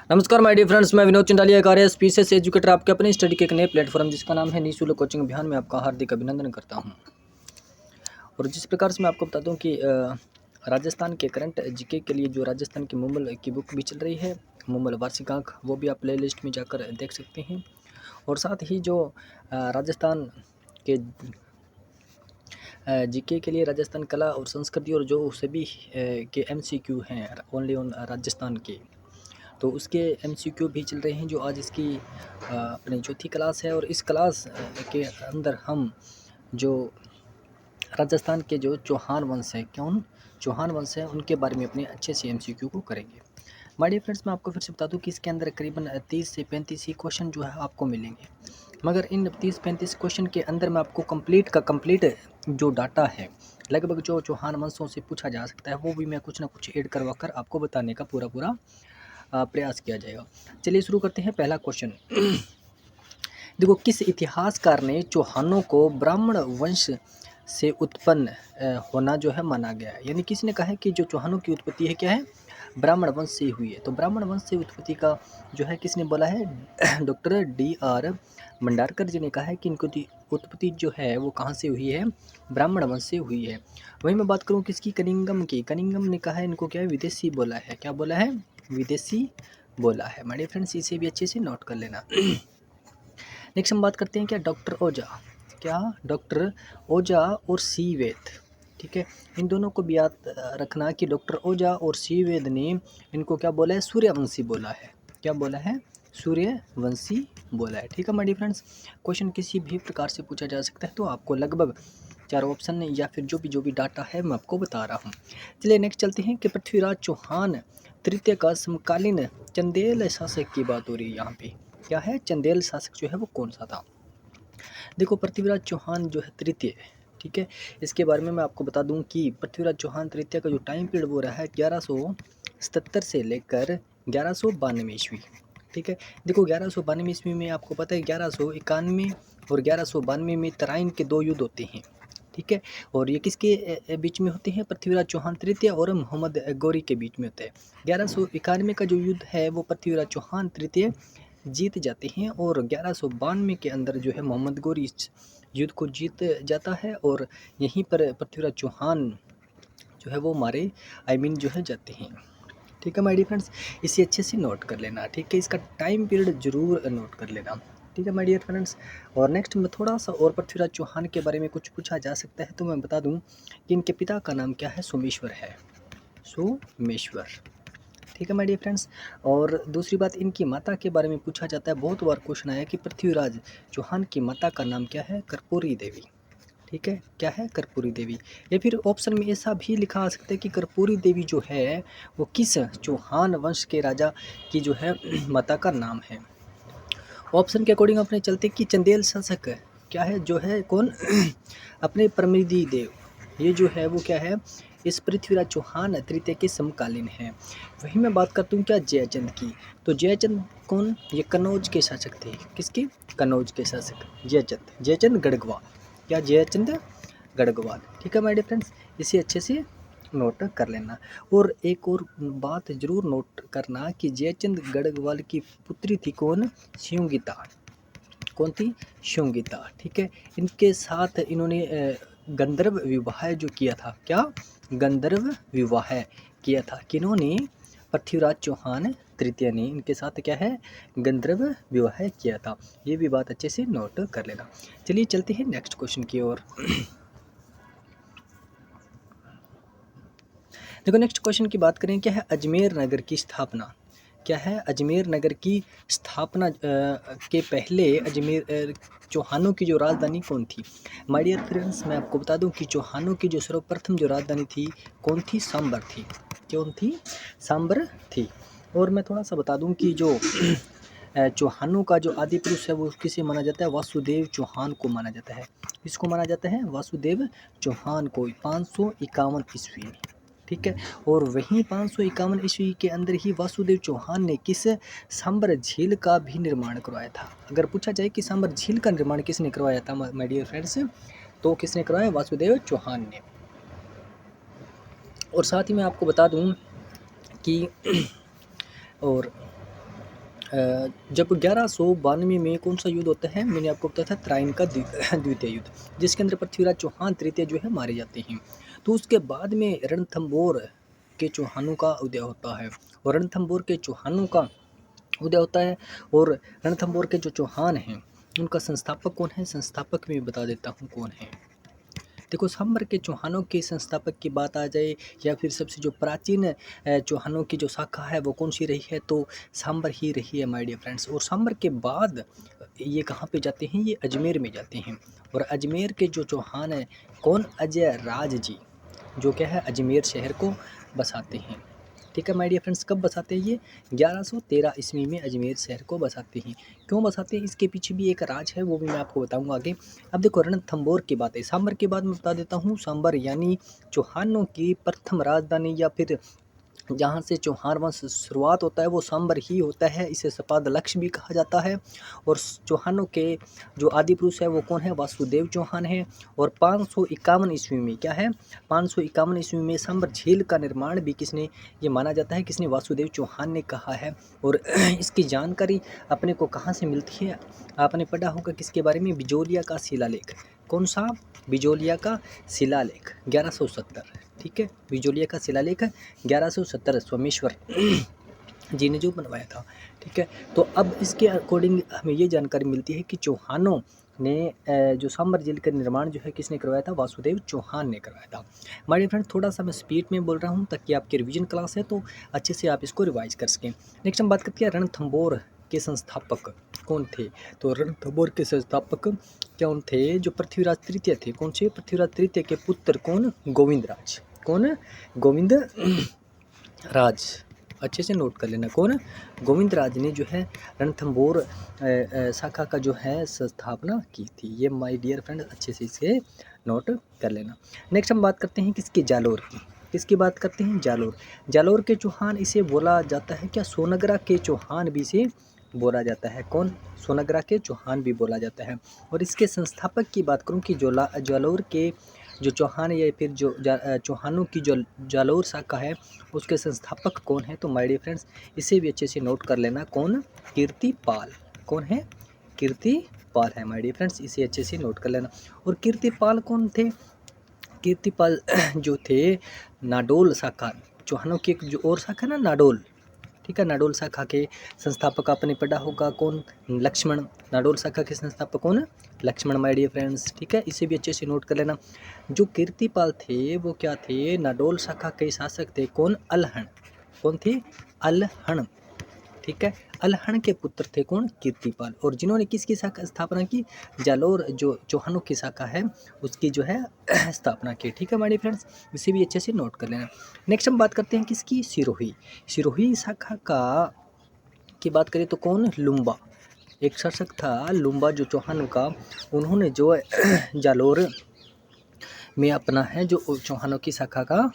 नमस्कार my dear friends, मैं विनोद चंडालिया कार्य स्पीसेस एजुकेटर आपके अपने स्टडी के एक नए प्लेटफॉर्म जिसका नाम है निःशुल्क कोचिंग अभियान में आपका हार्दिक अभिनंदन करता हूं। और जिस प्रकार से मैं आपको बताता हूं कि राजस्थान के करंट जीके के लिए जो राजस्थान की मुम्बल की बुक भी चल रही है, मुम्बल वार्षिक अंक, वो भी आप प्ले लिस्ट में जाकर देख सकते हैं। और साथ ही जो राजस्थान के जीके के लिए राजस्थान कला और संस्कृति और जो सभी के MCQ हैं ओनली ऑन राजस्थान के, तो उसके MCQ भी चल रहे हैं। जो आज इसकी अपनी चौथी क्लास है और इस क्लास के अंदर हम जो राजस्थान के जो चौहान वंश है, चौहान वंश है, उनके बारे में अपने अच्छे से MCQ को करेंगे। माय डियर फ्रेंड्स, मैं आपको फिर से बता दूं कि इसके अंदर करीबन 30 से 35 ही क्वेश्चन जो है आपको मिलेंगे। मगर इन 30-35 क्वेश्चन के अंदर मैं आपको कंप्लीट जो डाटा है, लगभग जो चौहान वंशों से पूछा जा सकता है, वो भी मैं कुछ ना कुछ ऐड करवा कर आपको बताने का पूरा प्रयास किया जाएगा। चलिए शुरू करते हैं। पहला क्वेश्चन देखो, किस इतिहासकार ने चौहानों को ब्राह्मण वंश से उत्पन्न होना जो है माना गया है? यानी किसने कहा है कि जो चौहानों की उत्पत्ति है क्या है, ब्राह्मण वंश से हुई है। तो ब्राह्मण वंश से उत्पत्ति का जो है किसने बोला है? डॉक्टर DR भंडारकर जी ने कहा है कि इनकी उत्पत्ति जो है वो कहाँ से हुई है, ब्राह्मण वंश से हुई है। वहीं मैं बात करूँ किसकी, कनिंगम की। कनिंगम ने कहा है इनको क्या है, विदेशी बोला है। क्या बोला है? विदेशी बोला है। माय डियर फ्रेंड्स, इसे भी अच्छे से नोट कर लेना। नेक्स्ट हम बात करते हैं क्या, डॉक्टर ओझा। क्या? डॉक्टर ओझा और सी वेद। ठीक है, इन दोनों को भी याद रखना कि डॉक्टर ओझा और सी वेद ने इनको क्या बोला है, सूर्यवंशी बोला है। क्या बोला है? सूर्यवंशी बोला है। ठीक है माय डियर फ्रेंड्स, क्वेश्चन किसी भी प्रकार से पूछा जा सकता है, तो आपको लगभग 4 ऑप्शन या फिर जो भी डाटा है मैं आपको बता रहा हूँ। चलिए नेक्स्ट चलते हैं कि पृथ्वीराज चौहान तृतीय का समकालीन चंदेल शासक की बात हो रही है यहाँ पे। क्या है? चंदेल शासक जो है वो कौन सा था? देखो, पृथ्वीराज चौहान जो है तृतीय, ठीक है, इसके बारे में मैं आपको बता दूं कि पृथ्वीराज चौहान तृतीय का जो टाइम पीरियड वो रहा है 1177 से लेकर 1192 ईस्वी। ठीक है, देखो 1192 ईस्वी में आपको पता है 1191 और 1192 में तराइन के 2 युद्ध होते हैं। ठीक है, और ये किसके बीच में होते हैं? पृथ्वीराज चौहान तृतीय और मोहम्मद गौरी के बीच में होते हैं। 1191 का जो युद्ध है वो पृथ्वीराज चौहान तृतीय जीत जाते हैं और 1192 के अंदर जो है मोहम्मद गौरी इस युद्ध को जीत जाता है और यहीं पर पृथ्वीराज चौहान जो है वो मारे जो है जाते हैं। ठीक है माय डियर फ्रेंड्स, इसे अच्छे से नोट कर लेना। ठीक है, इसका टाइम पीरियड जरूर नोट कर लेना। ठीक है माय डियर फ्रेंड्स, और नेक्स्ट में थोड़ा सा और पृथ्वीराज चौहान के बारे में कुछ पूछा जा सकता है, तो मैं बता दूं कि इनके पिता का नाम क्या है, सोमेश्वर है। सोमेश्वर। ठीक है माय डियर फ्रेंड्स, और दूसरी बात, इनकी माता के बारे में पूछा जाता है, बहुत बार क्वेश्चन आया कि पृथ्वीराज चौहान की माता का नाम क्या है, कर्पूरी देवी। ठीक है, क्या है? कर्पूरी देवी। या फिर ऑप्शन में ऐसा भी लिखा आ सकता है कि कर्पूरी देवी जो है वो किस चौहान वंश के राजा की जो है माता का नाम है। ऑप्शन के अकॉर्डिंग अपने चलते कि चंदेल शासक क्या है, जो है कौन अपने परमृदि देव, ये जो है वो क्या है, इस पृथ्वीराज चौहान तृतीय के समकालीन है। वहीं मैं बात करता हूँ क्या, जयचंद की। तो जयचंद कौन? ये कन्नौज के शासक थे। किसके? कन्नौज के शासक जयचंद गढ़वाल। क्या? जयचंद गढ़वाल। ठीक है माय डियर फ्रेंड्स, इसे अच्छे से नोट कर लेना। और एक और बात जरूर नोट करना कि जयचंद गढ़वाल की पुत्री थी कौन? शिवगीता। कौन थी? शिवगीता। ठीक है, इनके साथ इन्होंने गंधर्व विवाह जो किया था। क्या? गंधर्व विवाह किया था। किन्होंने? पृथ्वीराज चौहान तृतीय ने इनके साथ क्या है, गंधर्व विवाह किया था। ये भी बात अच्छे से नोट कर लेना। चलिए चलते हैं नेक्स्ट क्वेश्चन की ओर। देखो नेक्स्ट क्वेश्चन की बात करें, क्या है अजमेर नगर की स्थापना? क्या है? अजमेर नगर की स्थापना के पहले अजमेर चौहानों की जो राजधानी कौन थी? माय डियर फ्रेंड्स, मैं आपको बता दूं कि चौहानों की जो सर्वप्रथम जो राजधानी थी कौन थी? सांबर थी। कौन थी? सांबर थी। और मैं थोड़ा सा बता दूं कि जो चौहानों का जो आदि पुरुष है वो किसे माना जाता है? वासुदेव चौहान को माना जाता है। इसको माना जाता है वासुदेव चौहान को, 551 ईस्वी में। ठीक है, और वहीं 551 ईस्वी के अंदर ही वासुदेव चौहान ने किस सांबर झील का भी निर्माण करवाया था। अगर पूछा जाए कि सांबर झील का निर्माण किसने करवाया था माय डियर फ्रेंड्स, तो किसने करवाया? वासुदेव चौहान ने। और साथ ही मैं आपको बता दूं कि और जब 1192 में कौन सा युद्ध होता है, मैंने आपको बताया था त्राइन का द्वितीय युद्ध, जिसके अंदर पृथ्वीराज चौहान तृतीय जो है मारे जाते हैं। तो उसके बाद में रणथंभौर के चौहानों का उदय होता है, और रणथंभौर के चौहानों का उदय होता है। और रणथंभौर के जो चौहान हैं उनका संस्थापक कौन है, संस्थापक मैं बता देता हूँ कौन है। देखो, सांबर के चौहानों के संस्थापक की बात आ जाए, या फिर सबसे जो प्राचीन चौहानों की जो शाखा है वो कौन सी रही है, तो सांबर ही रही है माय डियर फ्रेंड्स। और सांबर के बाद ये कहाँ पे जाते हैं, ये अजमेर में जाते हैं। और अजमेर के जो चौहान है कौन, अजय राज जी, जो क्या है अजमेर शहर को बसाते हैं। ठीक है माय डियर फ्रेंड्स, कब बसाते हैं ये, 1113 ईस्वी में अजमेर शहर को बसाते हैं। क्यों बसाते हैं, इसके पीछे भी एक राज है, वो भी मैं आपको बताऊंगा आगे। अब देखो, रणथंभौर की बात है, सांबर के बाद मैं बता देता हूँ, सांबर यानी चौहानों की प्रथम राजधानी, या फिर जहाँ से चौहान वंश शुरुआत होता है वो सांबर ही होता है। इसे सपाद लक्ष्य भी कहा जाता है। और चौहानों के जो आदि पुरुष है वो कौन है, वासुदेव चौहान है। और 551 ईस्वी में क्या है, 551 ईस्वी में सांबर झील का निर्माण भी किसने, ये माना जाता है किसने, वासुदेव चौहान ने कहा है। और इसकी जानकारी अपने को कहाँ से मिलती है, आपने पढ़ा होगा किसके बारे में, बिजोलिया का शिलालेख। कौन सा, बिजोलिया का शिलालेख 1170। ठीक है, बिजोलिया का शिलालेख 1170 सोमेश्वर जी ने जो बनवाया था। ठीक है, तो अब इसके अकॉर्डिंग हमें ये जानकारी मिलती है कि चौहानों ने जो सांबर झील का निर्माण जो है किसने करवाया था, वासुदेव चौहान ने करवाया था। हमारे फ्रेंड, थोड़ा सा मैं स्पीड में बोल रहा हूँ ताकि आपकी रिवीजन क्लास है तो अच्छे से आप इसको रिवाइज कर सकें। नेक्स्ट हम बात करते हैं रणथंभौर के संस्थापक कौन थे। तो रणथंभौर के संस्थापक कौन थे, जो पृथ्वीराज तृतीय थे। कौन से, पृथ्वीराज तृतीय के पुत्र कौन, गोविंदराज। कौन, गोविंद राज, अच्छे से नोट कर लेना, कौन, गोविंदराज ने जो है रणथंभौर शाखा का जो है स्थापना की थी। ये माय डियर फ्रेंड अच्छे से इसे नोट कर लेना। नेक्स्ट हम बात करते हैं किसकी, जालोर की। किसकी बात करते हैं, जालोर। जालोर के चौहान इसे बोला जाता है क्या, सोनगरा के चौहान भी इसे बोला जाता है। कौन, सोनगरा के चौहान भी बोला जाता है। और इसके संस्थापक की बात करूं कि जो जालोर के जो चौहान, या फिर जो चौहानों की जो जालोर शाखा है उसके संस्थापक कौन है, तो माय डियर फ्रेंड्स इसे भी अच्छे से नोट कर लेना, कौन, कीर्तिपाल। कौन है, कीर्तिपाल है माय डियर फ्रेंड्स, इसे अच्छे से नोट कर लेना। और कीर्तिपाल कौन थे, कीर्तिपाल जो थे नाडोल शाखा, चौहानों की एक जो और शाखा ना नाडोल, ठीक है, नाडोल शाखा के संस्थापक आपने पढ़ा होगा कौन, लक्ष्मण। नाडोल शाखा के संस्थापक कौन, लक्ष्मण माय डियर फ्रेंड्स। ठीक है, इसे भी अच्छे से नोट कर लेना। जो कीर्तिपाल थे वो क्या थे, नाडोल शाखा के शासक थे, कौन, अलहण। कौन थे, अलहण। ठीक है, अलहण के पुत्र थे कौन, कीर्तिपाल। और जिन्होंने किसकी शाखा स्थापना की, जालोर जो चौहानों की शाखा है उसकी जो है स्थापना की। ठीक है हमारे फ्रेंड्स, इसे भी अच्छे से नोट कर लेना। नेक्स्ट हम बात करते हैं किसकी, सिरोही। सिरोही शाखा का की बात करें तो कौन, लुम्बा। एक शासक था लुम्बा जो चौहानों का, उन्होंने जो जालोर में अपना है जो चौहानों की शाखा का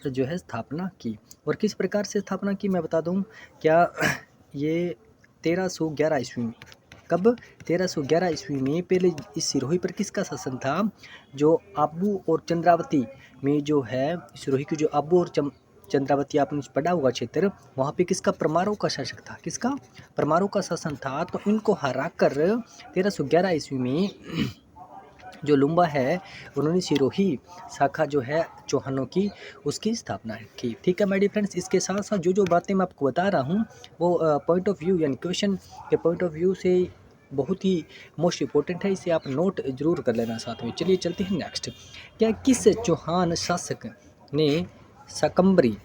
जो है स्थापना की। और किस प्रकार से स्थापना की मैं बता दूं क्या, ये 1311 ईस्वी में, कब, 1311 ईस्वी में। पहले इस सिरोही पर किसका शासन था, जो आबू और चंद्रावती में जो है सिरोही की जो आबू और चंद्रावती आपने पढ़ा होगा क्षेत्र, वहाँ पे किसका, परमारों का शासक था। किसका, परमारों का शासन था। तो इनको हराकर 1311 ईस्वी में जो लुम्बा है उन्होंने सिरोही शाखा जो है चौहानों की उसकी स्थापना की। ठीक है माय डियर फ्रेंड्स, इसके साथ साथ जो जो बातें मैं आपको बता रहा हूँ वो पॉइंट ऑफ व्यू यानी क्वेश्चन के पॉइंट ऑफ व्यू से बहुत ही मोस्ट इम्पोर्टेंट है, इसे आप नोट जरूर कर लेना साथ में। चलिए चलते हैं नेक्स्ट। क्या किस चौहान शासक ने शाकंभरी,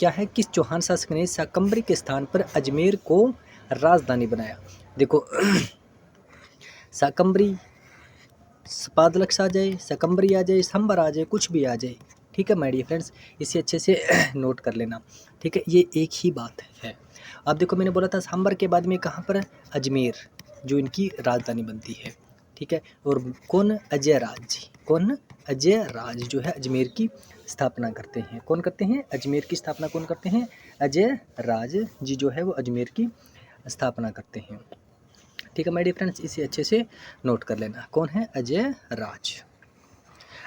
क्या है, किस चौहान शासक ने शाकंभरी के स्थान पर अजमेर को राजधानी बनाया। देखो शाकंभरी, सपादलक्ष आ जाए, शकंबरी आ जाए, सांबर आ जाए, कुछ भी आ जाए। ठीक है माय डियर फ्रेंड्स, इसे अच्छे से नोट कर लेना। ठीक है, ये एक ही बात है। अब देखो मैंने बोला था सांबर के बाद में कहाँ पर, अजमेर जो इनकी राजधानी बनती है। ठीक है, और कौन, अजय राज जी। कौन, अजय राज जो है अजमेर की स्थापना करते हैं। कौन करते हैं, अजमेर की स्थापना कौन करते हैं, अजय राज जी जो है वो अजमेर की स्थापना करते हैं। ठीक है माय डियर फ्रेंड्स, इसे अच्छे से नोट कर लेना, कौन है, अजय राज।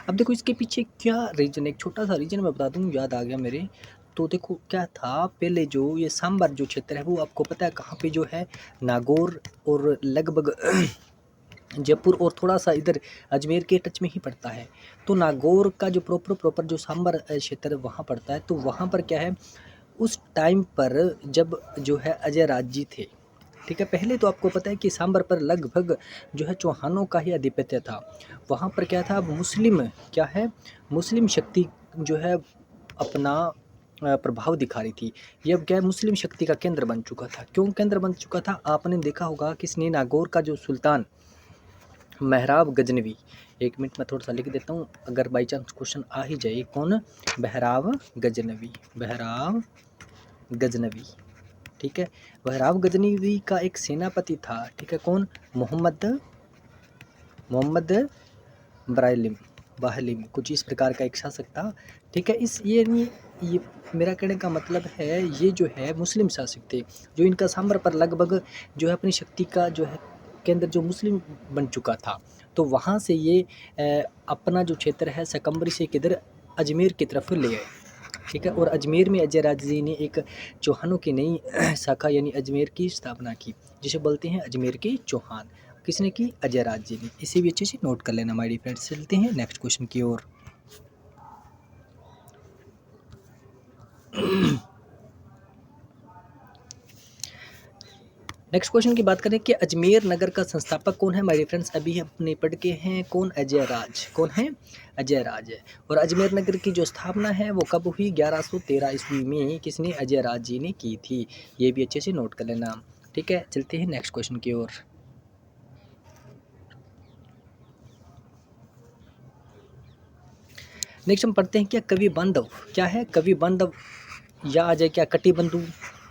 अब देखो इसके पीछे क्या रीजन, एक छोटा सा रीजन मैं बता दूं, याद आ गया मेरे। तो देखो क्या था, पहले जो ये सांबर जो क्षेत्र है वो आपको पता है कहाँ पे जो है, नागौर और लगभग जयपुर और थोड़ा सा इधर अजमेर के टच में ही पड़ता है। तो नागौर का जो प्रॉपर जो सांबर क्षेत्र वहाँ पड़ता है, तो वहाँ पर क्या है, उस टाइम पर जब जो है अजय राज जी थे, ठीक है, पहले तो आपको पता है कि सांबर पर लगभग जो है चौहानों का ही आधिपत्य था। वहाँ पर क्या था, अब मुस्लिम क्या है, मुस्लिम शक्ति जो है अपना प्रभाव दिखा रही थी। ये अब क्या है, मुस्लिम शक्ति का केंद्र बन चुका था। क्यों केंद्र बन चुका था, आपने देखा होगा किसने, नागौर का जो सुल्तान मेहराब गजनवी, एक मिनट में थोड़ा सा लिख देता हूँ अगर बाई चांस क्वेश्चन आ ही जाए, कौन, बहराव गजनवी, बहराव गजनवी, ठीक है। बहराव गजनवी का एक सेनापति था, ठीक है, कौन, मोहम्मद ब्राइलिम बाहलिम, कुछ इस प्रकार का एक शासक था, ठीक है। इस ये मेरा कहने का मतलब है, ये जो है मुस्लिम शासक थे, जो इनका सांबर पर लगभग जो है अपनी शक्ति का जो है केंद्र जो मुस्लिम बन चुका था। तो वहाँ से ये अपना जो क्षेत्र है सकम्बरी से किधर, अजमेर की तरफ ले आए, ठीक है। और अजमेर में अजय राज जी ने एक चौहानों की नई शाखा यानी अजमेर की स्थापना की, जिसे बोलते हैं अजमेर के चौहान। किसने की, अजय राज जी ने। इसे भी अच्छे से नोट कर लेना माय डियर फ्रेंड्स। चलते हैं नेक्स्ट क्वेश्चन की ओर। नेक्स्ट क्वेश्चन की बात करें कि अजमेर नगर का संस्थापक कौन है माय डियर फ्रेंड्स। अभी अपने पढ़ के हैं कौन, अजय राज, कौन है, अजय राज है। और अजमेर नगर की जो स्थापना है वो कब हुई, 1113 ईस्वी में किसने, अजय राज जी ने की थी। ये भी अच्छे से नोट कर लेना, ठीक है। चलते हैं नेक्स्ट क्वेश्चन की ओर। नेक्स्ट हम पढ़ते हैं क्या, कवि बांधव क्या है, कवि बांधव या आ जाए क्या, कटिबंधु,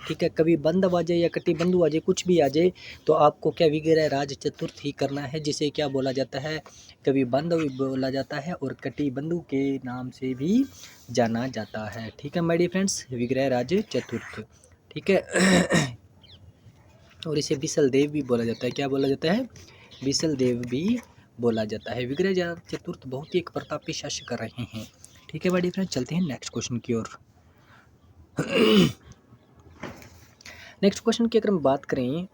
ठीक है, कवि बांधव आ जाए या कटिबंधु आ जाए, कुछ भी आ जाए, तो आपको क्या विग्रह राज चतुर्थ ही करना है, जिसे क्या बोला जाता है, कवि बांधव भी बोला जाता है और कटिबंधु के नाम से भी जाना जाता है, ठीक है माय डियर फ्रेंड्स, विग्रह राज चतुर्थ, ठीक है। और इसे बिसल देव भी बोला जाता है, क्या बोला जाता है, बिसल देव भी बोला जाता है। विग्रह चतुर्थ बहुत ही एक प्रतापी शासक कर रहे हैं, ठीक है माय डियर फ्रेंड्स। चलते हैं नेक्स्ट क्वेश्चन की ओर। नेक्स्ट क्वेश्चन की अगर हम बात करें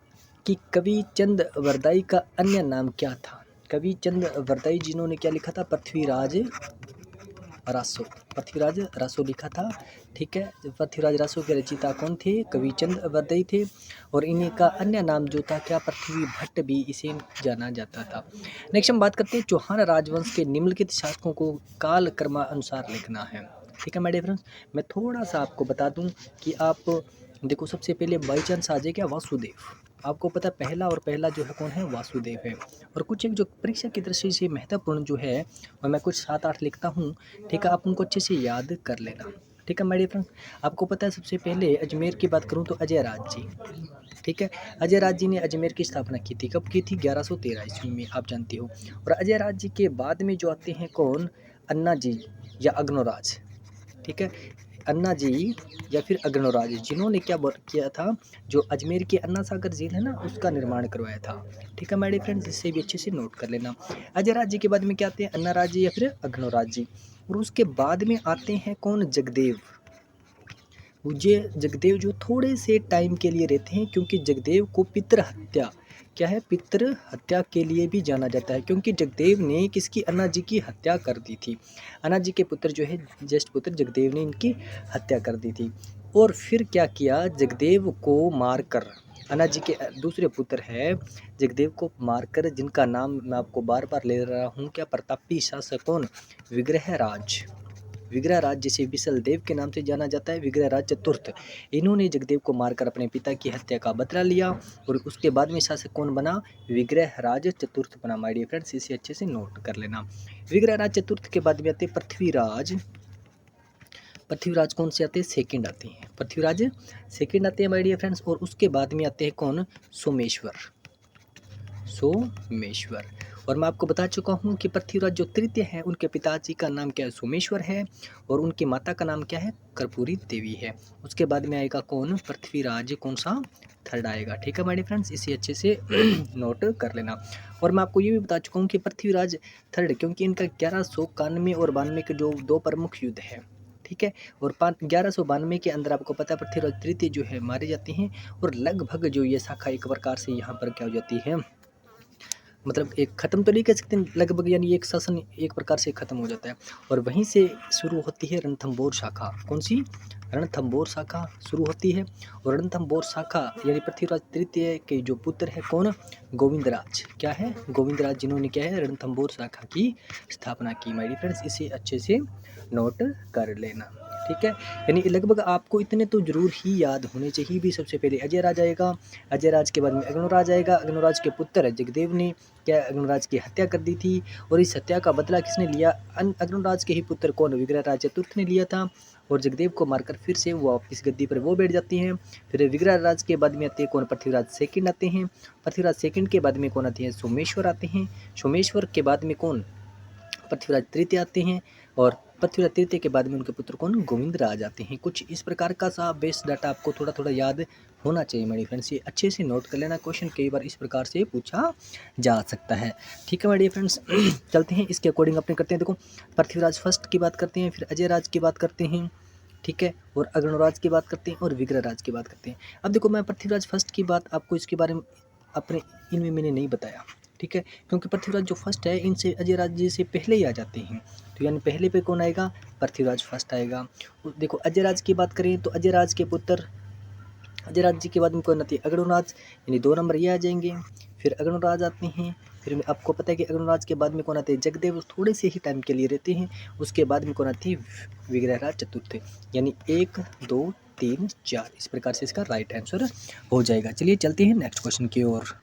कि कवि चंद वरदाई का अन्य नाम क्या था। कवि चंद वरदाई जिन्होंने क्या लिखा था, पृथ्वीराज रासो, पृथ्वीराज रासो लिखा था, ठीक है। पृथ्वीराज रासो के रचयिता कौन थे, कवि चंद वरदाई थे। और इन्हीं का अन्य नाम जो था क्या, पृथ्वी भट्ट भी इसे जाना जाता था। नेक्स्ट हम बात करते हैं चौहान राजवंश के निम्नलिखित शासकों को काल क्रमानुसार लिखना है, ठीक है माय डियर फ्रेंड्स। मैं थोड़ा सा आपको बता दूं कि आप देखो, सबसे पहले बाई चांस आ जाए क्या, वासुदेव, आपको पता पहला जो है कौन है, वासुदेव है। और कुछ एक जो परीक्षा की दृष्टि से महत्वपूर्ण जो है, और मैं कुछ 7-8 लिखता हूँ, ठीक है, आप उनको अच्छे से याद कर लेना, ठीक है माय डियर फ्रेंड्स। आपको पता है सबसे पहले अजमेर की बात करूँ तो अजय राज जी, ठीक है, अजय राज जी ने अजमेर की स्थापना की थी, कब की थी, 1113 ईस्वी में, आप जानते हो। और अजय राज जी के बाद में जो आते हैं कौन, अन्ना जी या अग्नोराज, ठीक है, अन्ना जी या फिर अग्रनौराज, जिन्होंने क्या किया था, जो अजमेर की अन्ना सागर झील है ना, उसका निर्माण करवाया था, ठीक है माय डियर फ्रेंड्स। इससे भी अच्छे से नोट कर लेना। अजय राज जी के बाद में क्या आते हैं, अन्ना राज जी या फिर अग्रनौराज जी। और उसके बाद में आते हैं कौन, जगदेव। ये जगदेव जो थोड़े से टाइम के लिए रहते हैं, क्योंकि जगदेव को पितृ हत्या, क्या है, पितृ हत्या के लिए भी जाना जाता है, क्योंकि जगदेव ने किसकी, अन्ना जी की हत्या कर दी थी। अन्ना जी के पुत्र जो है ज्येष्ठ पुत्र जगदेव ने इनकी हत्या कर दी थी। और फिर क्या किया, जगदेव को मारकर, अन्ना जी के दूसरे पुत्र है, जगदेव को मारकर, जिनका नाम मैं आपको बार बार ले रहा हूँ, क्या, प्रतापी शासक कौन, विग्रह राज, विग्रह राज जिसे बिसल देव के नाम से जाना जाता है, विग्रह राज चतुर्थ, इन्होंने जगदेव को मारकर अपने पिता की हत्या का बदला लिया। और उसके बाद में शासक कौन बना, विग्रह राज चतुर्थ बना माय डियर फ्रेंड्स। इसे अच्छे से नोट कर लेना। विग्रह राज चतुर्थ के बाद में आते पृथ्वीराज, पृथ्वीराज कौन से आते हैं, सेकंड आते हैं, पृथ्वीराज सेकंड आते हैं माय डियर फ्रेंड्स। और उसके बाद में आते हैं कौन, सोमेश्वर, सोमेश्वर। और मैं आपको बता चुका हूँ कि पृथ्वीराज जो तृतीय हैं, उनके पिताजी का नाम क्या है, सोमेश्वर है, और उनकी माता का नाम क्या है, कर्पूरी देवी है। उसके बाद में आएगा कौन, पृथ्वीराज कौन सा, थर्ड आएगा, ठीक है माय डियर फ्रेंड्स। इसे अच्छे से नोट कर लेना। और मैं आपको ये भी बता चुका हूँ कि पृथ्वीराज थर्ड, क्योंकि इनका 1191 और 92 के जो दो प्रमुख युद्ध है, ठीक है। और 1192 के अंदर आपको पता है पृथ्वीराज तृतीय जो है मारे जाते हैं, और लगभग जो ये शाखा एक प्रकार से यहाँ पर क्या हो जाती है, मतलब एक ख़त्म तो नहीं कह सकते लगभग, यानी एक शासन एक प्रकार से ख़त्म हो जाता है। और वहीं से शुरू होती है रणथंभौर शाखा। कौन सी? रणथंभौर शाखा शुरू होती है। और रणथंभौर शाखा यानी पृथ्वीराज तृतीय के जो पुत्र है कौन? गोविंदराज। क्या है? गोविंदराज, जिन्होंने क्या है रणथंभौर शाखा की स्थापना की। माय डियर फ्रेंड्स, इसे अच्छे से नोट कर लेना, ठीक है। यानी लगभग आपको इतने तो जरूर ही याद होने चाहिए भी। सबसे पहले अजय राज आएगा, अजय राज के बाद में अग्निराज आएगा। अग्निराज के पुत्र जगदेव ने क्या अग्निराज की हत्या कर दी थी, और इस हत्या का बदला किसने लिया? अग्निराज के ही पुत्र कौन? विग्रहराज चतुर्थ ने लिया था। और जगदेव को मारकर फिर से वो वापस गद्दी पर वो बैठ जाती हैं। फिर विग्रहराज के बाद में आते हैं कौन? पृथ्वीराज सेकंड आते हैं। पृथ्वीराज सेकंड के बाद में कौन आते हैं? सोमेश्वर आते हैं। सोमेश्वर के बाद में कौन? पृथ्वीराज तृतीय आते हैं। और पृथ्वीराज तृतीय के बाद में उनके पुत्र कौन? गोविंदराज आते हैं। कुछ इस प्रकार का सा बेस डाटा आपको थोड़ा थोड़ा याद होना चाहिए मेरे फ्रेंड्स। ये अच्छे से नोट कर लेना, क्वेश्चन कई बार इस प्रकार से पूछा जा सकता है, ठीक है मेरे फ्रेंड्स। चलते हैं इसके अकॉर्डिंग अपने करते हैं। देखो, पृथ्वीराज फर्स्ट की बात करते हैं, फिर अजय राज की बात करते हैं, ठीक है, और अग्निराज की बात करते हैं, और विग्रहराज की बात करते हैं। अब देखो, मैं पृथ्वीराज फर्स्ट की बात आपको इसके बारे में अपने इनमें मैंने नहीं बताया, ठीक है, क्योंकि पृथ्वीराज जो फर्स्ट है इनसे अजय राज जी से पहले ही आ जाते हैं। तो यानी पहले पे कौन आएगा? पृथ्वीराज फर्स्ट आएगा। देखो, अजय राज की बात करें तो अजय राज के पुत्र, अजय राज जी के बाद में कौन आती है? अग्निराज, यानी 2 नंबर ये आ जाएंगे। फिर अग्निराज आते हैं। फिर आपको पता है कि अग्निराज के बाद में कौन आते हैं? जगदेव, थोड़े से ही टाइम के लिए रहते हैं। उसके बाद में कौन आती है? विग्रहराज चतुर्थ, यानी 1 2 3 4, इस प्रकार से इसका राइट आंसर हो जाएगा। चलिए चलते हैं नेक्स्ट क्वेश्चन की ओर।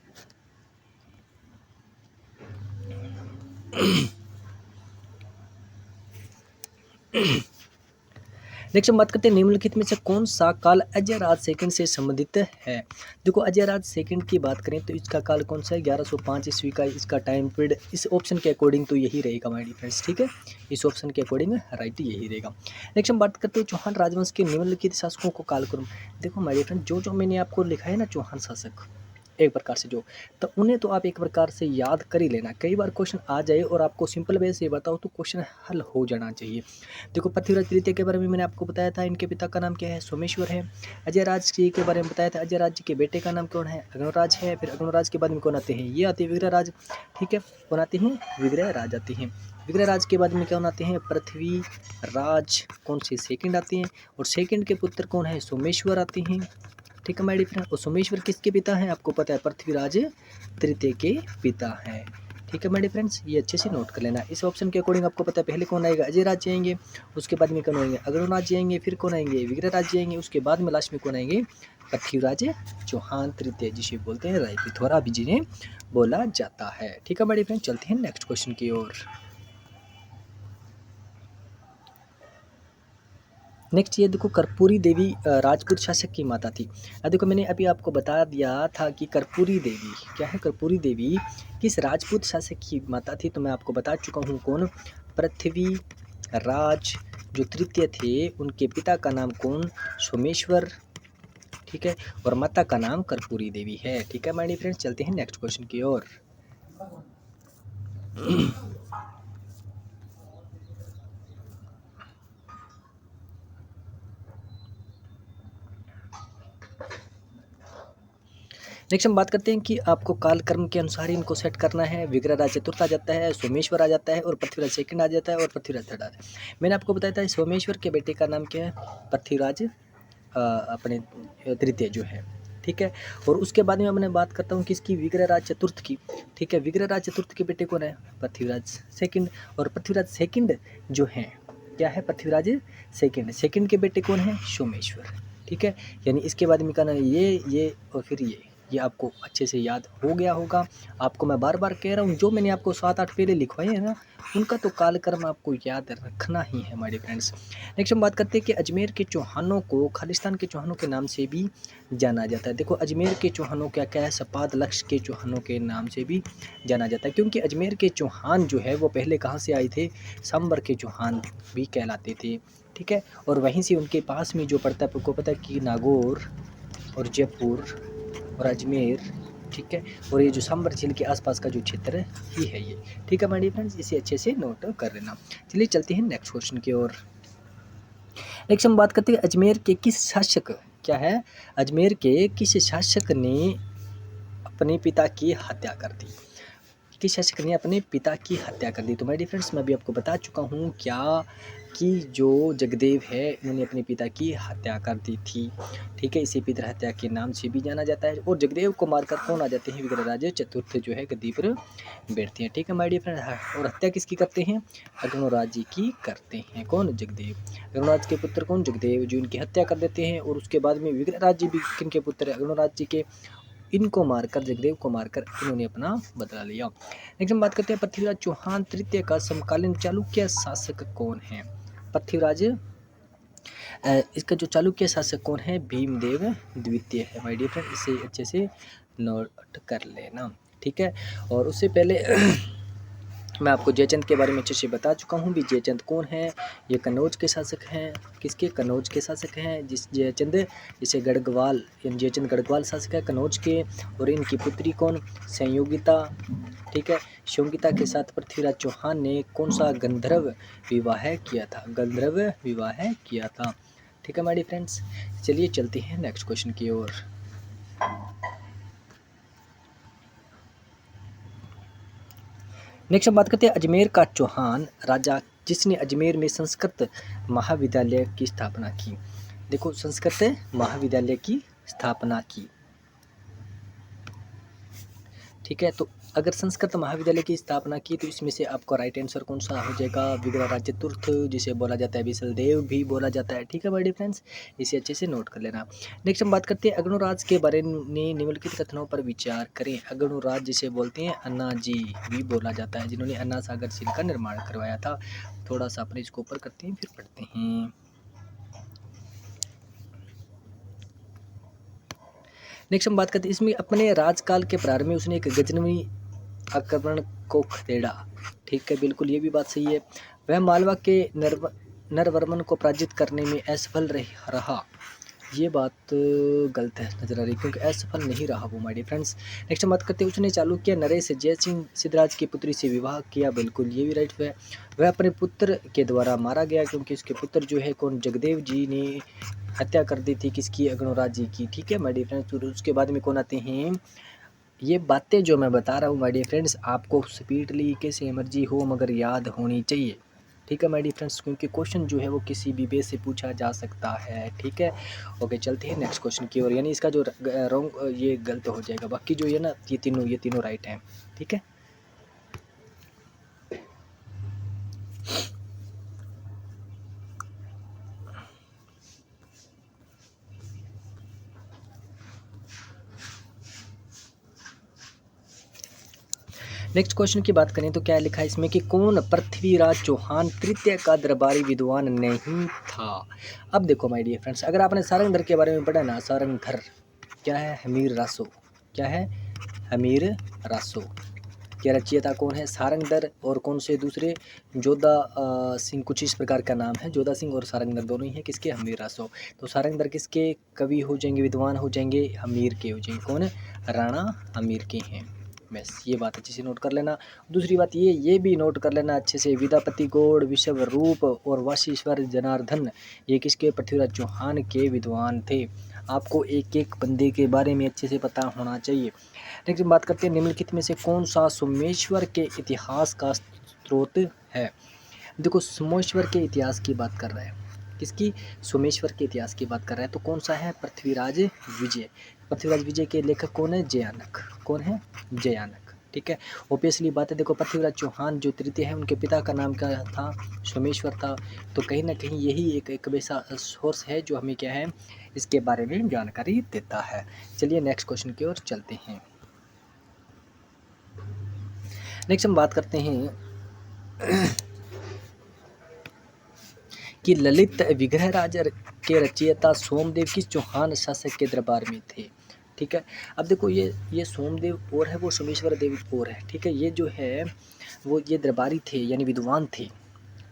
नेक्स्ट हम बात करते हैं निम्नलिखित में से कौन सा काल अजय राज सेकंड से संबंधित है। देखो, अजय राज सेकंड की बात करें तो इसका काल कौन सा है? 1105 ईस्वी का इसका टाइम पीरियड इस ऑप्शन के अकॉर्डिंग तो यही रहेगा माय डियर फ्रेंड्स, ठीक है, इस ऑप्शन के अकॉर्डिंग राइट यही रहेगा। नेक्स्ट हम बात करते हैं चौहान राजवंश के निम्नलिखित शासकों को कालक्रम। देखो माय डियर फ्रेंड, जो मैंने आपको लिखा है ना चौहान शासक, एक प्रकार से जो, तो उन्हें तो आप एक प्रकार से याद कर ही लेना। कई बार क्वेश्चन आ जाए और आपको सिंपल वे से बताओ तो क्वेश्चन हल हो जाना चाहिए। देखो, पृथ्वीराज तृतीय के बारे में मैंने आपको बताया था, इनके पिता का नाम क्या है? सोमेश्वर है। अजय राज जी के बारे में बताया था, अजय राज जी के बेटे का नाम कौन है? अग्निराज है। फिर अग्निराज के बाद में कौन आते हैं? ये आते हैं विग्रहराज, ठीक है, कौन आते हैं? विग्रहराज आते हैं। विग्रहराज के बाद में कौन आते हैं? पृथ्वी राज कौन से? सेकंड आते हैं। और सेकंड के पुत्र कौन है? सोमेश्वर आते हैं, ठीक है माय डियर फ्रेंड। और सोमेश्वर किसके पिता हैं? आपको पता है, पृथ्वीराज तृतीय के पिता हैं, ठीक है माय डियर फ्रेंड्स। ये अच्छे से नोट कर लेना। इस ऑप्शन के अकॉर्डिंग आपको पता है पहले कौन आएगा? अजय राज जी आएंगे, उसके बाद में कौन आएंगे? अग्निराज जी आएंगे, फिर कौन आएंगे? विग्रहराज जी आएंगे, उसके बाद में लास्ट में कौन आएंगे? पृथ्वीराज चौहान तृतीय, जिसे बोलते हैं राय पिथौरा भी जिन्हें बोला जाता है, ठीक है माय डियर फ्रेंड। चलते हैं नेक्स्ट क्वेश्चन की ओर। नेक्स्ट ये देखो, कर्पूरी देवी राजपूत शासक की माता थी। देखो, मैंने अभी आपको बता दिया था कि कर्पूरी देवी क्या है? कर्पूरी देवी किस राजपूत शासक की माता थी? तो मैं आपको बता चुका हूँ कौन? पृथ्वी राज जो तृतीय थे, उनके पिता का नाम कौन? सोमेश्वर, ठीक है, और माता का नाम कर्पूरी देवी है, ठीक है माय डियर फ्रेंड्स। चलते हैं नेक्स्ट क्वेश्चन की ओर। नेक्स्ट हम बात करते हैं कि आपको कालक्रम के अनुसार ही इनको सेट करना है। विग्रहराज चतुर्थ आ जाता है, सोमेश्वर आ जाता है, और पृथ्वीराज सेकंड आ जाता है, और पृथ्वीराज थर्ड आ जाता है। मैंने आपको बताया था सोमेश्वर के बेटे का नाम क्या है? पृथ्वीराज अपने तृतीय जो है, ठीक है। और उसके बाद में मैंने बात करता हूँ किसकी? विग्रहराज चतुर्थ की, ठीक है। विग्रहराज चतुर्थ के बेटे कौन है? पृथ्वीराज सेकंड। और पृथ्वीराज सेकंड जो है क्या है? पृथ्वीराज सेकंड। सेकंड के बेटे कौन है? सोमेश्वर, ठीक है। यानी इसके बाद में कहना ये और फिर ये आपको अच्छे से याद हो गया होगा। आपको मैं बार बार कह रहा हूँ, जो मैंने आपको 7-8 पहले लिखवाए हैं ना, उनका तो कालक्रम आपको याद रखना ही है माय डियर फ्रेंड्स। नेक्स्ट हम बात करते हैं कि अजमेर के चौहानों को खालिस्तान के चौहानों के नाम से भी जाना जाता है। देखो, अजमेर के चौहानों क्या क्या है? सपाद लक्ष्य के चौहानों के नाम से भी जाना जाता है, क्योंकि अजमेर के चौहान जो है वो पहले कहाँ से आए थे? सांबर के चौहान भी कहलाते थे, ठीक है। और वहीं से उनके पास में जो पड़ता है, आपको पता है कि नागौर और जयपुर और अजमेर, ठीक है, और ये जो सांबर झील के आसपास का जो क्षेत्र ही है ये, ठीक है माय डियर फ्रेंड्स। इसे अच्छे से नोट कर लेना। चलिए चलते हैं नेक्स्ट क्वेश्चन की ओर। नेक्स्ट हम बात करते हैं अजमेर के किस शासक, क्या है, अजमेर के किस शासक ने अपने पिता की हत्या कर दी, किस शासक ने अपने पिता की हत्या कर दी। तो माय डियर फ्रेंड्स, मैं भी आपको बता चुका हूँ क्या कि जो जगदेव है इन्होंने अपने पिता की हत्या कर दी थी, ठीक है। इसे पितृ हत्या के नाम से भी जाना जाता है। और जगदेव को मारकर कौन आ जाते हैं, विग्रहराज चतुर्थ जो है गद्दी पर बैठते हैं, ठीक है माय डियर फ्रेंड। और हत्या किसकी करते हैं, अग्निराज जी की करते हैं, कौन, जगदेव। अग्निराज के पुत्र कौन, जगदेव, जो इनकी हत्या कर देते हैं। और उसके बाद में विग्रहराज जी भी किनके पुत्र है, अग्निराज जी के। इनको मारकर, जगदेव को मारकर इन्होंने अपना बदला लिया। नेक्स्ट हम बात करते हैं पृथ्वीराज चौहान तृतीय का समकालीन चालुक्य शासक कौन है। पृथ्वीराज इसका जो चालुक्य शासक कौन है, भीमदेव द्वितीय है माय डियर फ्रेंड, इसे अच्छे से नोट कर लेना, ठीक है। और उससे पहले मैं आपको जयचंद के बारे में अच्छे से बता चुका हूँ भी। जयचंद कौन है, ये कन्नौज के शासक हैं, किसके, कन्नौज के शासक हैं। जिस जयचंद जिसे गढ़वाल, जयचंद गढ़वाल शासक है कन्नौज के। और इनकी पुत्री कौन, संयोगिता, ठीक है। संयोगिता के साथ पृथ्वीराज चौहान ने कौन सा गंधर्व विवाह किया था, गंधर्व विवाह किया था, ठीक है माय डियर फ्रेंड्स। चलिए चलते हैं नेक्स्ट क्वेश्चन की ओर। नेक्स्ट हम बात करते हैं अजमेर का चौहान राजा जिसने अजमेर में संस्कृत महाविद्यालय की स्थापना की। देखो, संस्कृत महाविद्यालय की स्थापना की, ठीक है। तो अगर संस्कृत महाविद्यालय की स्थापना की तो इसमें से आपका राइट आंसर कौन सा हो जाएगा, विग्रहराज चतुर्थ, जिसे बोला जाता है विशलदेव भी बोला जाता है, ठीक है माय डियर फ्रेंड्स, इसे अच्छे से नोट कर लेना। नेक्स्ट हम बात करते हैं अग्निराज के बारे में निम्नलिखित कथनों पर विचार करें। अग्निराज जिसे बोलते हैं अन्ना जी भी बोला जाता है, जिन्होंने अन्ना सागर झील का निर्माण करवाया था। थोड़ा सा अपने इसको ऊपर करते हैं फिर पढ़ते हैं। नेक्स्ट हम बात करते हैं इसमें अपने राजकाल के प्रारंभ में उसने एक गजनवी आक्रमण को खदेड़ा, ठीक है, बिल्कुल ये भी बात सही है। वह मालवा के नरवर्मन को पराजित करने में असफल रहा, ये बात गलत है नजर आ रही, क्योंकि असफल नहीं रहा वो माय डियर फ्रेंड्स। नेक्स्ट हम बात करते हैं उसने चालुक्य नरेश जय सिंह सिद्धराज की पुत्री से विवाह किया, बिल्कुल ये भी राइट है। वह अपने पुत्र के द्वारा मारा गया, क्योंकि उसके पुत्र जो है कौन, जगदेव जी ने हत्या कर दी थी, किसकी, अग्निराज जी की, ठीक है माय डियर फ्रेंड्स। उसके बाद में कौन आते हैं, ये बातें जो मैं बता रहा हूँ माय डियर फ्रेंड्स आपको स्पीडली कैसे मर्जी हो मगर याद होनी चाहिए, ठीक है माय डियर फ्रेंड्स, क्योंकि क्वेश्चन जो है वो किसी भी बेस से पूछा जा सकता है, ठीक है। ओके, चलते हैं नेक्स्ट क्वेश्चन की ओर। यानी इसका जो रॉन्ग ये गलत हो जाएगा, बाकी जो है ना ये तीनों राइट हैं, ठीक है। नेक्स्ट क्वेश्चन की बात करें तो क्या लिखा है इसमें कि कौन पृथ्वीराज चौहान तृतीय का दरबारी विद्वान नहीं था। अब देखो माय डियर फ्रेंड्स, अगर आपने सारंगधर के बारे में पढ़ा ना, सारंगधर क्या है, हमीर रासो, क्या है, हमीर रासो के रचयिता कौन है, सारंगधर। और कौन से दूसरे, जोधा सिंह, कुछ इस प्रकार का नाम है, जोधा सिंह और सारंगधर दोनों ही है किसके, हमीर रासो। तो सारंगधर किसके कवि हो जाएंगे, विद्वान हो जाएंगे, हमीर के हो जाएंगे, कौन है, राणा हमीर के हैं। बस ये बात अच्छे से नोट कर लेना। दूसरी बात ये भी नोट कर लेना अच्छे से, विद्यापति गौड़, विश्व रूप और वाशीश्वर जनार्दन ये किसके, पृथ्वीराज चौहान के विद्वान थे। आपको एक एक बंदे के बारे में अच्छे से पता होना चाहिए। नेक्स्ट बात करते हैं निम्नलिखित में से कौन सा सोमेश्वर के इतिहास का स्रोत है। देखो, सोमेश्वर के इतिहास की बात कर रहा है, किसकी, सोमेश्वर के इतिहास की बात कर रहा है, तो कौन सा है, पृथ्वीराज विजय। पृथ्वीराज विजय के लेखक कौन है, जयानक, कौन है, जयानक, ठीक है। ओबियसली बात है, देखो पृथ्वीराज चौहान जो तृतीय है उनके पिता का नाम क्या था, सोमेश्वर था। तो कहीं ना कहीं यही एक वैसा सोर्स है जो हमें क्या है इसके बारे में जानकारी देता है। चलिए नेक्स्ट क्वेश्चन की ओर चलते हैं। नेक्स्ट हम बात करते हैं कि ललित विग्रहराज के रचयिता सोमदेव किस चौहान शासक के दरबार में थे, ठीक है। अब देखो ये सोमदेव और है, वो सोमेश्वर देव और है, ठीक है। ये जो है वो ये दरबारी थे यानी विद्वान थे,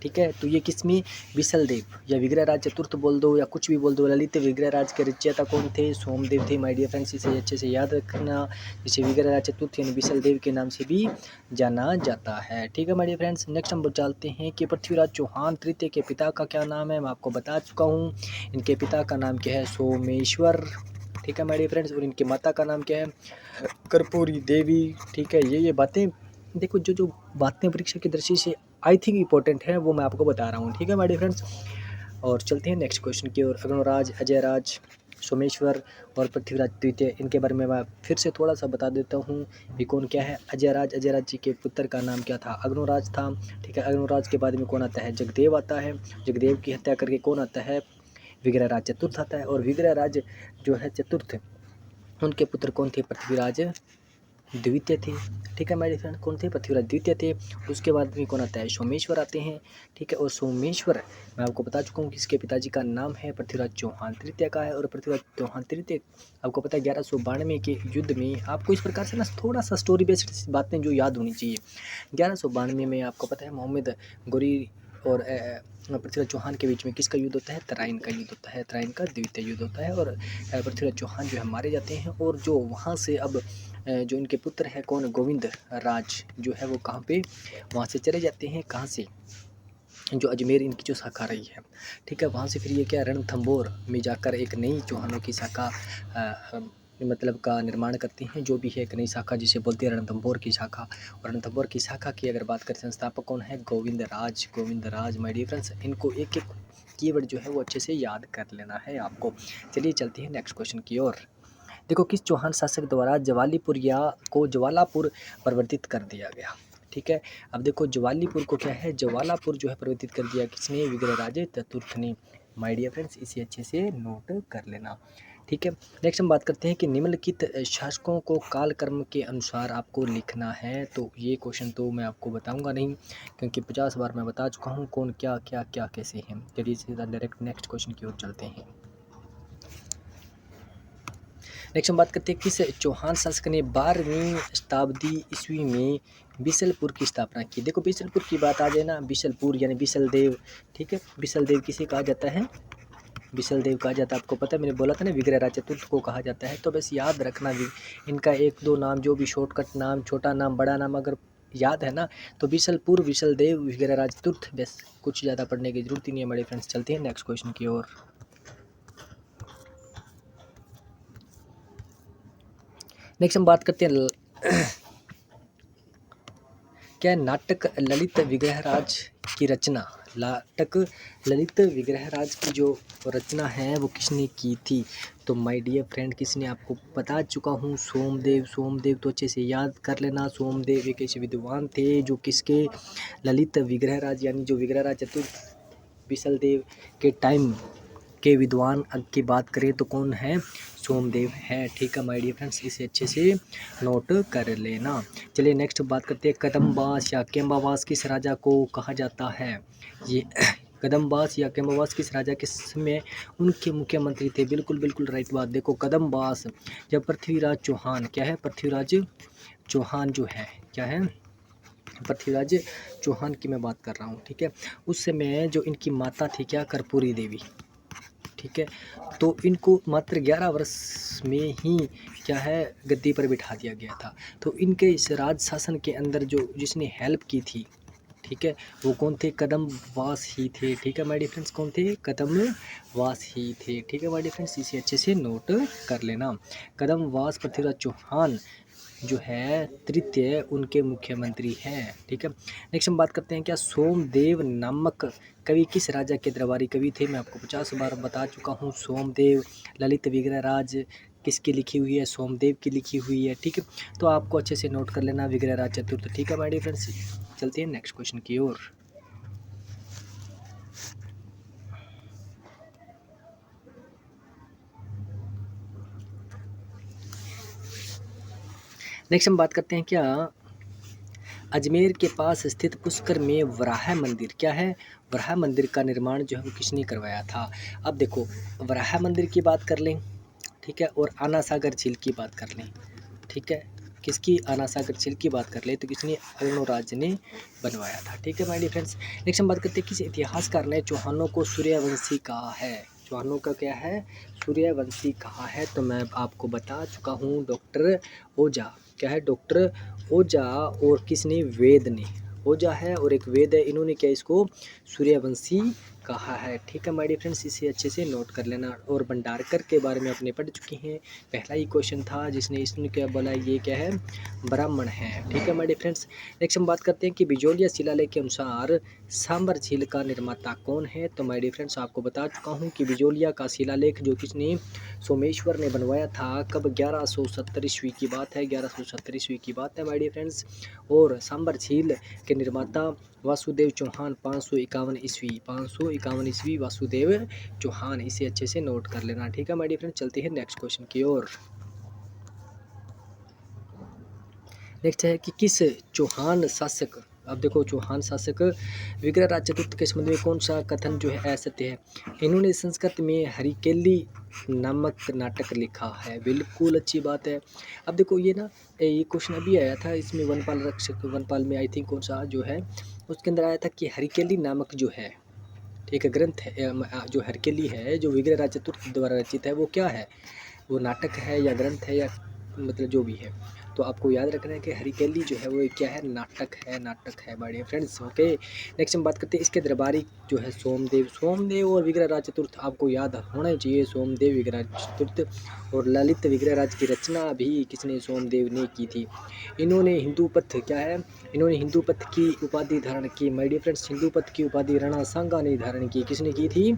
ठीक है। तो ये किसमें, विशलदेव या विग्रहराज चतुर्थ बोल दो या कुछ भी बोल दो। ललित विग्रहराज के रचयिता कौन थे, सोमदेव थे माय डियर फ्रेंड्स, इसे अच्छे से याद रखना। जिसे विग्रहराज चतुर्थ यानी विशलदेव के नाम से भी जाना जाता है, ठीक है माय डियर फ्रेंड्स। नेक्स्ट हम चलते हैं कि पृथ्वीराज चौहान तृतीय के पिता का क्या नाम है, मैं आपको बता चुका हूँ। इनके पिता का नाम क्या है, सोमेश्वर, ठीक है माय डियर फ्रेंड्स। और इनकी माता का नाम क्या है, कर्पूरी देवी, ठीक है। ये बातें देखो, जो बातें परीक्षा की दृष्टि से आई थिंक इम्पोर्टेंट है, वो मैं आपको बता रहा हूँ, ठीक है माय डियर फ्रेंड्स। और चलते हैं नेक्स्ट क्वेश्चन की ओर। अग्निराज, अजयराज, सोमेश्वर और पृथ्वीराज द्वितीय, इनके बारे में मैं फिर से थोड़ा सा बता देता हूँ भी कौन क्या है। अजयराज, अजयराज जी के पुत्र का नाम क्या था, अग्निराज था, ठीक है। अग्निराज के बाद में कौन आता है, जगदेव आता है। जगदेव की हत्या करके कौन आता है, विग्रहराज चतुर्थ आता है। और विग्रहराज जो है चतुर्थ, उनके पुत्र कौन थे, पृथ्वीराज द्वितीय थे, ठीक है मेरे फ्रेंड। कौन थे, पृथ्वीराज द्वितीय थे। उसके बाद में कौन आता है, सोमेश्वर आते हैं, ठीक है। और सोमेश्वर मैं आपको बता चुका हूँ कि इसके पिताजी का नाम है पृथ्वीराज चौहान तृतीय का है। और पृथ्वीराज चौहान तृतीय आपको पता है 1192 के युद्ध में, आपको इस प्रकार से ना थोड़ा सा स्टोरी बेस्ड बातें जो याद होनी चाहिए। 1192 में आपको पता है मोहम्मद गोरी और पृथ्वीराज चौहान के बीच में किसका युद्ध होता है, तराइन का युद्ध होता है। तराइन का द्वितीय युद्ध होता है और पृथ्वीराज चौहान जो है मारे जाते हैं। और जो वहाँ से अब जो इनके पुत्र है कौन, गोविंद राज जो है वो कहाँ पे, वहाँ से चले जाते हैं, कहाँ से, जो अजमेर इनकी जो शाखा रही है, ठीक है। वहाँ से फिर ये क्या, रणथंभौर में जाकर एक नई चौहानों की शाखा मतलब का निर्माण करते हैं, जो भी है एक नई शाखा जिसे बोलते हैं रणथंभौर की शाखा। और रणथंभौर की शाखा की अगर बात करें, संस्थापक कौन है, गोविंद राज, गोविंद राज माय डियर फ्रेंड्स। इनको एक एक कीवर्ड जो है वो अच्छे से याद कर लेना है आपको। चलिए चलते हैं नेक्स्ट क्वेश्चन की ओर। देखो, किस चौहान शासक द्वारा जवालीपुर या को ज्वालापुर परिवर्तित कर दिया गया, ठीक है। अब देखो ज्वालीपुर को क्या है, ज्वालापुर जो है परिवर्तित कर दिया किसने, विग्रहराज चतुर्थ ने माय डियर फ्रेंड्स, इसे अच्छे से नोट कर लेना, ठीक है। नेक्स्ट हम बात करते हैं कि निम्नलिखित शासकों को कालक्रम के अनुसार आपको लिखना है। तो ये क्वेश्चन तो मैं आपको बताऊंगा नहीं, क्योंकि 50 बार मैं बता चुका हूँ कौन क्या क्या क्या कैसे हैं। चलिए सीधा डायरेक्ट नेक्स्ट क्वेश्चन की ओर चलते हैं। नेक्स्ट हम बात करते हैं किस चौहान शासक ने 12वीं शताब्दी ईस्वी में बिशलपुर की स्थापना की। देखो बिशलपुर की बात आ जाए ना, बिशलपुर यानी बिशलदेव, ठीक है। बिशलदेव किसे कहा जाता है, बिशलदेव कहा जाता है, आपको पता है मैंने बोला था ना विग्रहराज चतुर्थ को कहा जाता है। तो बस याद रखना भी इनका एक दो नाम, जो भी शॉर्टकट नाम, छोटा नाम, बड़ा नाम अगर याद है ना, तो बिशलपुर, विशलदेव, विग्रहराज चतुर्थ, बस कुछ ज़्यादा पढ़ने की जरूरत ही नहीं है मेरे फ्रेंड्स। चलते हैं नेक्स्ट क्वेश्चन की ओर। नेक्स्ट हम बात करते हैं क्या नाटक ललित विग्रहराज की रचना, नाटक ललित विग्रहराज की जो रचना है वो किसने की थी। तो माय डियर फ्रेंड किसने, आपको बता चुका हूँ, सोमदेव। सोमदेव तो अच्छे से याद कर लेना। सोमदेव एक ऐसे विद्वान थे जो किसके, ललित विग्रहराज यानी जो विग्रहराज चतुर्थ बिशलदेव के टाइम के विद्वान की बात करें तो कौन है, सोमदेव है, ठीक है माय डियर फ्रेंड्स, इसे अच्छे से नोट कर लेना। चलिए नेक्स्ट बात करते हैं, कदम्बास या केम्बावास किस राजा को कहा जाता है। ये कदम्बास या केम्बावास किस राजा के समय उनके मुख्यमंत्री थे। बिल्कुल बिल्कुल राइट बात। देखो कदम्बास जब पृथ्वीराज चौहान, क्या है, पृथ्वीराज चौहान जो है क्या है, पृथ्वीराज चौहान की मैं बात कर रहा हूँ, ठीक है। उस समय जो इनकी माता थी क्या, कर्पूरी देवी, ठीक है। तो इनको मात्र 11 वर्ष में ही क्या है, गद्दी पर बिठा दिया गया था। तो इनके इस राज शासन के अंदर जो जिसने हेल्प की थी, ठीक है, वो कौन थे, कदम्बास ही थे, ठीक है माय डियर फ्रेंड्स। कौन थे, कदम्बास ही थे, ठीक है माय डियर फ्रेंड्स, इसे अच्छे से नोट कर लेना। कदम्बास पृथ्वीराज चौहान जो है तृतीय उनके मुख्यमंत्री हैं, ठीक है। नेक्स्ट हम बात करते हैं क्या सोमदेव नामक कवि किस राजा के दरबारी कवि थे। मैं आपको 50 बार बता चुका हूँ। सोमदेव, ललित विग्रहराज किसकी लिखी हुई है, सोमदेव की लिखी हुई है, ठीक है। तो आपको अच्छे से नोट कर लेना विग्रहराज चतुर्थ, ठीक है माय डियर फ्रेंड्स। चलते हैं नेक्स्ट क्वेश्चन की ओर। नेक्स्ट हम बात करते हैं क्या अजमेर के पास स्थित पुष्कर में वराह मंदिर, क्या है, वराह मंदिर का निर्माण जो है वो किसने करवाया था। अब देखो वराह मंदिर की बात कर लें, ठीक है, और आना सागर झील की बात कर लें, ठीक है। किसकी, आना सागर झील की बात कर ले तो किसने, अरुणराज ने बनवाया था। ठीक है माय डियर फ्रेंड्स। नेक्स्ट हम बात करते हैं किस इतिहासकार ने चौहानों को सूर्यवंशी कहा है। चौहानों का क्या है, सूर्यवंशी कहा है। तो मैं आपको बता चुका हूँ, डॉक्टर ओझा। क्या है, डॉक्टर ओझा। और किसने, वेद ने। ओझा है और एक वेद है, इन्होंने क्या इसको सूर्यवंशी कहा है। ठीक है माय डियर फ्रेंड्स, इसे अच्छे से नोट कर लेना। और भंडारकर के बारे में अपने पढ़ चुके हैं, पहला ही क्वेश्चन था जिसने इसने क्या बोला, ये क्या है, ब्राह्मण है। ठीक है माय डियर फ्रेंड्स। नेक्स्ट हम बात करते हैं कि बिजोलिया शिलालेख के अनुसार सांबर झील का निर्माता कौन है। तो माय डियर फ्रेंड्स आपको बता चुका हूँ कि बिजोलिया का शिलालेख जो किसने, सोमेश्वर ने बनवाया था। कब, 1170 ईस्वी की बात है, 1170 ईस्वी की बात है माय डियर फ्रेंड्स। और सांबर झील के निर्माता वासुदेव चौहान, 551 ईस्वी, 551 ईस्वी वासुदेव चौहान। इसे अच्छे से नोट कर लेना। ठीक है माय डियर फ्रेंड्स, चलते हैं नेक्स्ट क्वेश्चन की ओर। नेक्स्ट है कि किस चौहान शासक, अब देखो चौहान शासक विग्रहराज चतुर्थ के संबंध में कौन सा कथन जो है असत्य है। इन्होंने संस्कृत में हरिकेली नामक नाटक लिखा है। बिल्कुल अच्छी बात है। अब देखो ये ना, ये क्वेश्चन अभी आया था, इसमें वनपाल रक्षक, वनपाल में आई थिंक कौन सा जो है, उसके अंदर आया था कि हरिकेली नामक जो है एक ग्रंथ है, जो हरकेली है, जो विग्रहराज चतुर्थ द्वारा रचित है, वो क्या है, वो नाटक है या ग्रंथ है या मतलब जो भी है। तो आपको याद रखना है कि हरिकेली जो है वो क्या है, नाटक है, नाटक है my dear friends. Okay, next हम बात करते हैं इसके दरबारी जो है सोमदेव। सोमदेव और विग्रहराज चतुर्थ आपको याद होना ही चाहिए। सोमदेव, विग्रहराज चतुर्थ और ललित विग्रहराज की रचना भी किसने, सोमदेव ने की थी। इन्होंने हिंदू पथ क्या है, इन्होंने हिंदू पथ की उपाधि धारण की माय डियर फ्रेंड्स। हिंदू पथ की उपाधि राणा सांगा ने धारण की। किसने की थी,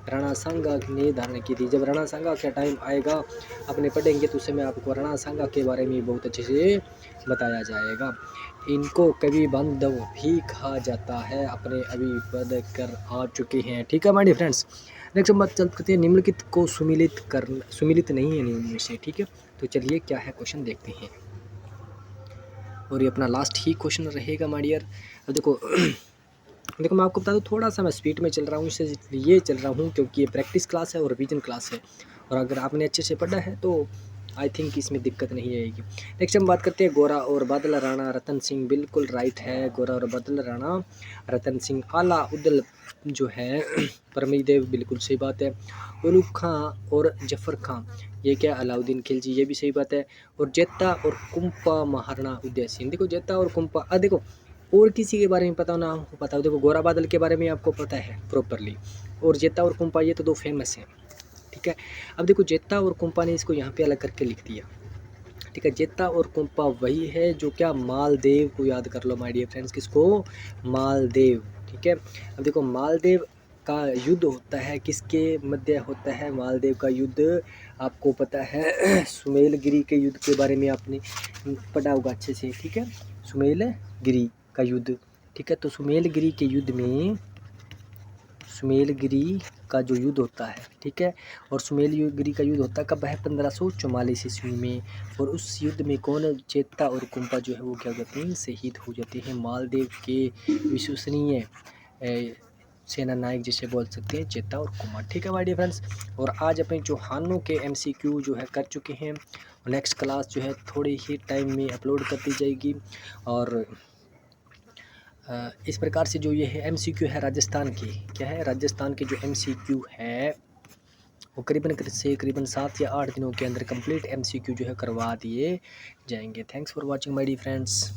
राणा सांगा ने धारण की थी। जब राणा सांगा का टाइम आएगा, अपने पढ़ेंगे तो उसमें आपको राणा सांगा के बारे में बहुत अच्छे से बताया जाएगा। इनको कवि बांधव भी कहा जाता है, अपने अभी पढ़ कर आ चुके हैं। ठीक है माय डियर फ्रेंड्स। नेक्स्ट हम बात चल करते हैं निम्नलिखित को सुमिलित करना, सुमिलित नहीं है निम्न में से। ठीक है, तो चलिए क्या है क्वेश्चन देखते हैं, और ये अपना लास्ट ही क्वेश्चन रहेगा माय डियर। अब देखो देखो मैं आपको बता दूँ, थोड़ा सा मैं स्पीड में चल रहा हूँ, इसलिए चल रहा हूँ क्योंकि ये प्रैक्टिस क्लास है और रिवीजन क्लास है, और अगर आपने अच्छे से पढ़ा है तो आई थिंक इसमें दिक्कत नहीं आएगी। नेक्स्ट हम बात करते हैं गोरा और बादल राणा रतन सिंह। बिल्कुल राइट है, गोरा और बादल राणा रतन सिंह। आला उदल जो है परमीदेव, बिल्कुल सही बात है। उलूग खां और जफर खां, ये क्या, अलाउद्दीन खिलजी, ये भी सही बात है। और जेता और कुंपा महाराणा उदय सिंह। देखो जेता और कुंपा, देखो और किसी के बारे में पता ना हो, पता हो, देखो गोरा बादल के बारे में आपको पता है प्रॉपरली, और जेता और कुंपा ये तो दो फेमस हैं। ठीक है, अब देखो जेता और कुंपा ने इसको यहाँ पे अलग करके लिख दिया। ठीक है, जेता और कुंपा वही है जो क्या, मालदेव को याद कर लो माय डियर फ्रेंड्स, किसको, मालदेव। ठीक है, अब देखो मालदेव का युद्ध होता है किसके मध्य होता है, मालदेव का युद्ध आपको पता है सुमेलगिरी के युद्ध के बारे में आपने पढ़ा होगा अच्छे से। ठीक है, सुमेलगिरी का युद्ध। ठीक है, तो सुमेलगिरी के युद्ध में, सुमेलगिरी का जो युद्ध होता है, ठीक है, और सुमेलगिरी का युद्ध होता है कब है, 1544 ईस्वी में। और उस युद्ध में कौन, चेता और कुंपा जो है वो क्या हो जाते हैं, शहीद हो जाते हैं। मालदेव के विश्वसनीय सेना नायक जिसे बोल सकते हैं चेता और कुंपा। ठीक है माय डियर फ्रेंड्स, और आज अपने चौहानों के MCQ जो है कर चुके हैं। नेक्स्ट क्लास जो है थोड़ी ही टाइम में अपलोड कर दी जाएगी। और इस प्रकार से जो ये है MCQ है राजस्थान की, क्या है, राजस्थान की जो MCQ है वो करीबन 7 या 8 दिनों के अंदर कंप्लीट MCQ जो है करवा दिए जाएंगे। Thanks for watching my dear friends.